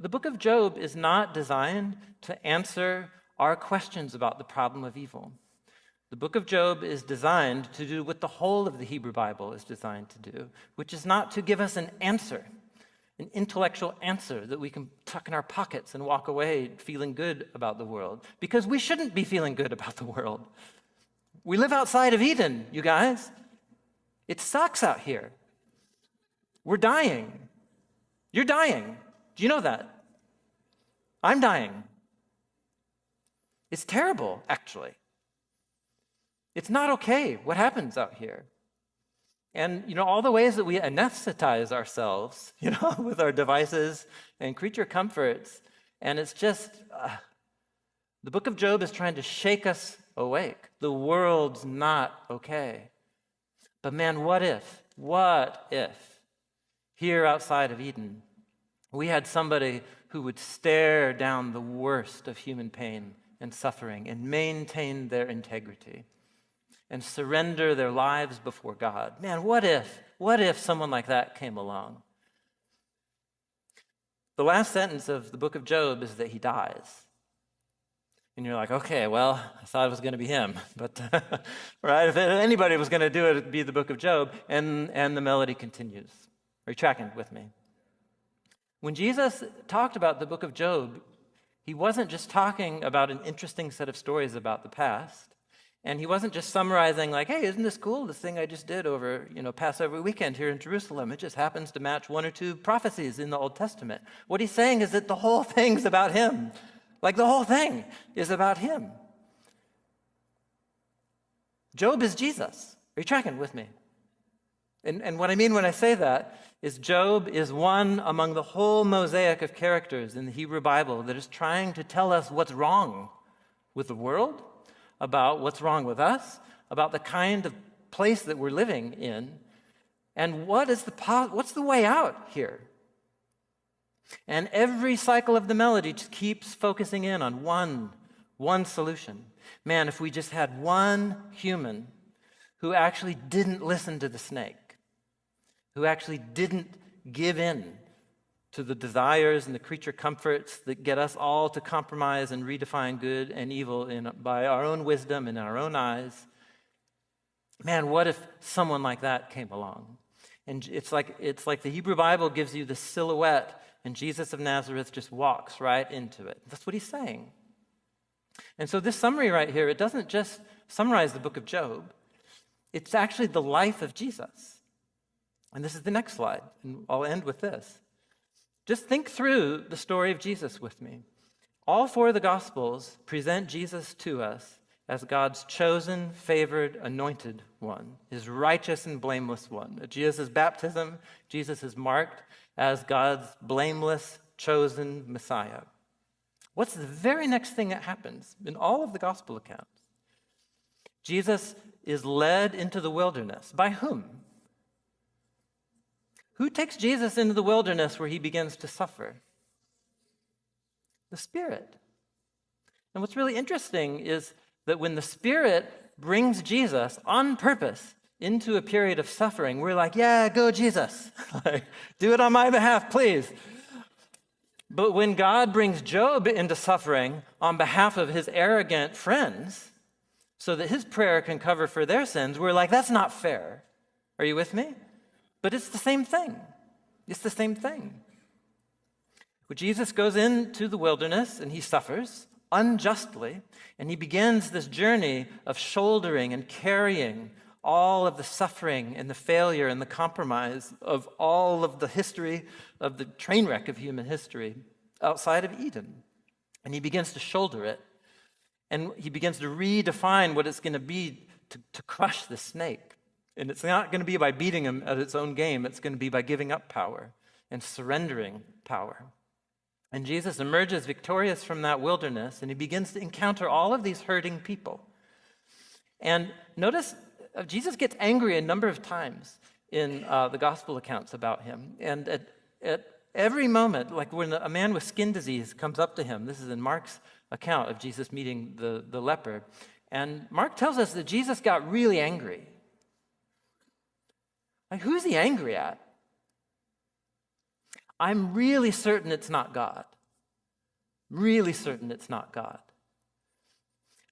the book of Job is not designed to answer our questions about the problem of evil. The book of Job is designed to do what the whole of the Hebrew Bible is designed to do, which is not to give us an answer, an intellectual answer that we can tuck in our pockets and walk away feeling good about the world, because we shouldn't be feeling good about the world. We live outside of Eden, you guys. It sucks out here. We're dying. You're dying. Do you know that? I'm dying. It's terrible, actually. It's not okay what happens out here. And, all the ways that we anesthetize ourselves, with our devices and creature comforts. And it's just, the book of Job is trying to shake us awake. The world's not okay. But man, what if here outside of Eden, we had somebody who would stare down the worst of human pain and suffering and maintain their integrity and surrender their lives before God? Man, what if someone like that came along? The last sentence of the book of Job is that he dies. And you're like, okay, well, I thought it was going to be him. But, right, if anybody was going to do it, it'd be the book of Job. And the melody continues. Are you tracking with me? When Jesus talked about the book of Job, he wasn't just talking about an interesting set of stories about the past. And he wasn't just summarizing like, hey, isn't this cool, this thing I just did over, Passover weekend here in Jerusalem. It just happens to match one or two prophecies in the Old Testament. What he's saying is that the whole thing's about him. Like the whole thing is about him. Job is Jesus. Are you tracking with me? And what I mean when I say that is Job is one among the whole mosaic of characters in the Hebrew Bible that is trying to tell us what's wrong with the world, about what's wrong with us, about the kind of place that we're living in, and what's the way out here. And every cycle of the melody just keeps focusing in on one solution. Man, if we just had one human who actually didn't listen to the snake, who actually didn't give in to the desires and the creature comforts that get us all to compromise and redefine good and evil by our own wisdom and our own eyes. Man, what if someone like that came along? And it's like the Hebrew Bible gives you the silhouette, and Jesus of Nazareth just walks right into it. That's what he's saying. And so this summary right here, it doesn't just summarize the book of Job. It's actually the life of Jesus. And this is the next slide, and I'll end with this. Just think through the story of Jesus with me. All four of the Gospels present Jesus to us as God's chosen, favored, anointed one, his righteous and blameless one. At Jesus' baptism, Jesus is marked as God's blameless, chosen Messiah. What's the very next thing that happens in all of the Gospel accounts? Jesus is led into the wilderness. By whom? Who takes Jesus into the wilderness where he begins to suffer? The Spirit. And what's really interesting is that when the Spirit brings Jesus on purpose into a period of suffering, we're like, yeah, go Jesus. Do it on my behalf, please. But when God brings Job into suffering on behalf of his arrogant friends, so that his prayer can cover for their sins, we're like, that's not fair. Are you with me? But it's the same thing. It's the same thing. Well, Jesus goes into the wilderness and he suffers unjustly, and he begins this journey of shouldering and carrying all of the suffering and the failure and the compromise of all of the history of the train wreck of human history outside of Eden. And he begins to shoulder it, and he begins to redefine what it's going to be to crush the snake. And it's not going to be by beating him at its own game. It's going to be by giving up power and surrendering power. And Jesus emerges victorious from that wilderness, and he begins to encounter all of these hurting people. And notice, Jesus gets angry a number of times in the gospel accounts about him. And at every moment, like when a man with skin disease comes up to him, this is in Mark's account of Jesus meeting the leper, and Mark tells us that Jesus got really angry. Like, who's he angry at? I'm really certain it's not God. Really certain it's not God.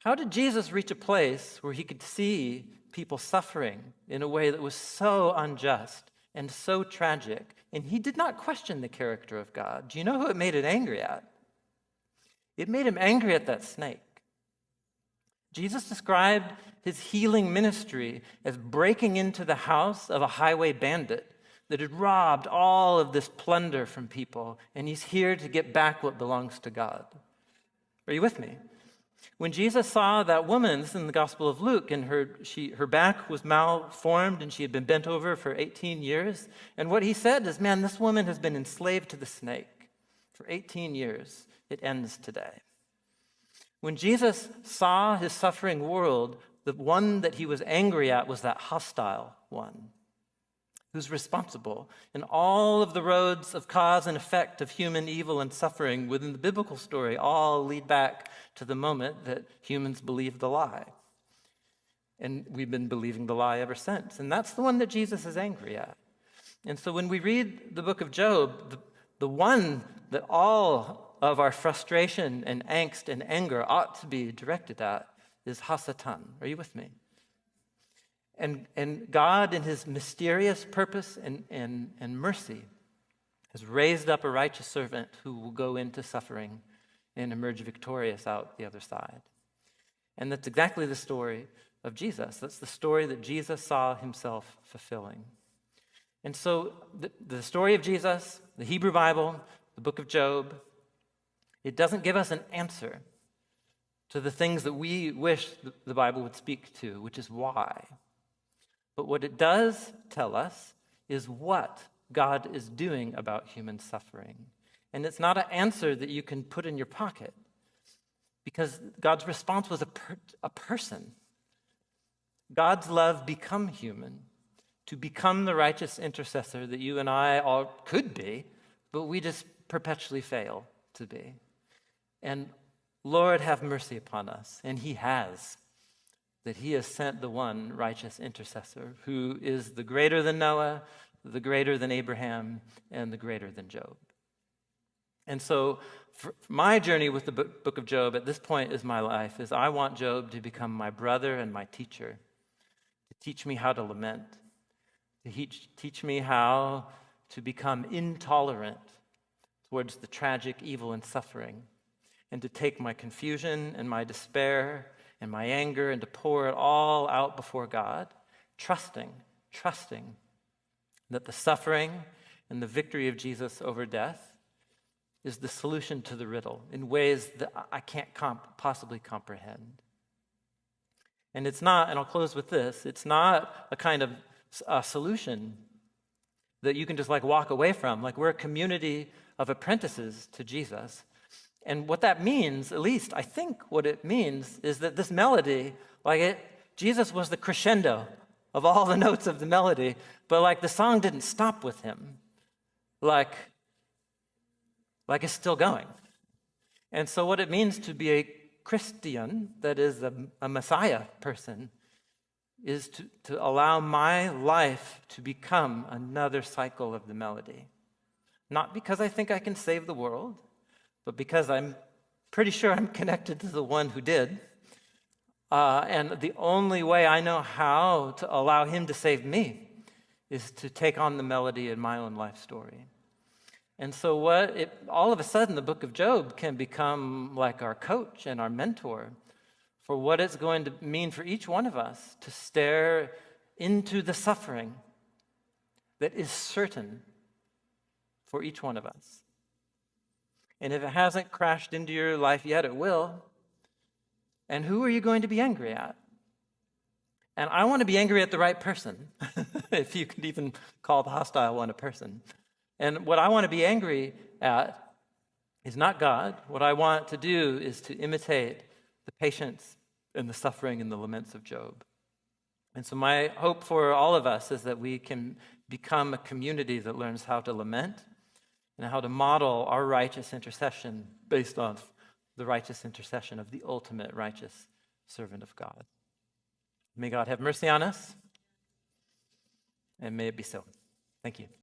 How did Jesus reach a place where he could see people suffering in a way that was so unjust and so tragic, and he did not question the character of God? Do you know who it made it angry at? It made him angry at that snake. Jesus described his healing ministry as breaking into the house of a highway bandit that had robbed all of this plunder from people, and he's here to get back what belongs to God. Are you with me? When Jesus saw that woman, this is in the Gospel of Luke, and her back was malformed and she had been bent over for 18 years, and what he said is, man, this woman has been enslaved to the snake for 18 years. It ends today. When Jesus saw his suffering world, the one that he was angry at was that hostile one who's responsible. And all of the roads of cause and effect of human evil and suffering within the biblical story all lead back to the moment that humans believed the lie. And we've been believing the lie ever since. And that's the one that Jesus is angry at. And so when we read the book of Job, the one that all of our frustration and angst and anger ought to be directed at is Hasatan. Are you with me? And God, in his mysterious purpose and mercy, has raised up a righteous servant who will go into suffering and emerge victorious out the other side. And that's exactly the story of Jesus. That's the story that Jesus saw himself fulfilling. And so the story of Jesus, the Hebrew Bible, the book of Job, it doesn't give us an answer to the things that we wish the Bible would speak to, which is why. But what it does tell us is what God is doing about human suffering. And it's not an answer that you can put in your pocket, because God's response was a person. God's love become human to become the righteous intercessor that you and I all could be, but we just perpetually fail to be. And Lord, have mercy upon us. And he has. That he has sent the one righteous intercessor who is the greater than Noah, the greater than Abraham, and the greater than Job. And so for my journey with the book of Job at this point in my life is I want Job to become my brother and my teacher, to teach me how to lament, to teach me how to become intolerant towards the tragic evil and suffering, and to take my confusion and my despair and my anger and to pour it all out before God, trusting that the suffering and the victory of Jesus over death is the solution to the riddle in ways that I can't possibly comprehend. And it's not, and I'll close with this, it's not a kind of solution that you can just like walk away from. Like we're a community of apprentices to Jesus. And what that means, at least I think what it means, is that this melody, Jesus was the crescendo of all the notes of the melody, but the song didn't stop with him. Like it's still going. And so what it means to be a Christian, that is a Messiah person, is to allow my life to become another cycle of the melody. Not because I think I can save the world, but because I'm pretty sure I'm connected to the one who did. And the only way I know how to allow him to save me is to take on the melody in my own life story. And so all of a sudden, the book of Job can become like our coach and our mentor for what it's going to mean for each one of us to stare into the suffering that is certain for each one of us. And if it hasn't crashed into your life yet, it will. And who are you going to be angry at? And I want to be angry at the right person, if you could even call the hostile one a person. And what I want to be angry at is not God. What I want to do is to imitate the patience and the suffering and the laments of Job. And so my hope for all of us is that we can become a community that learns how to lament and how to model our righteous intercession based on the righteous intercession of the ultimate righteous servant of God. May God have mercy on us, and may it be so. Thank you.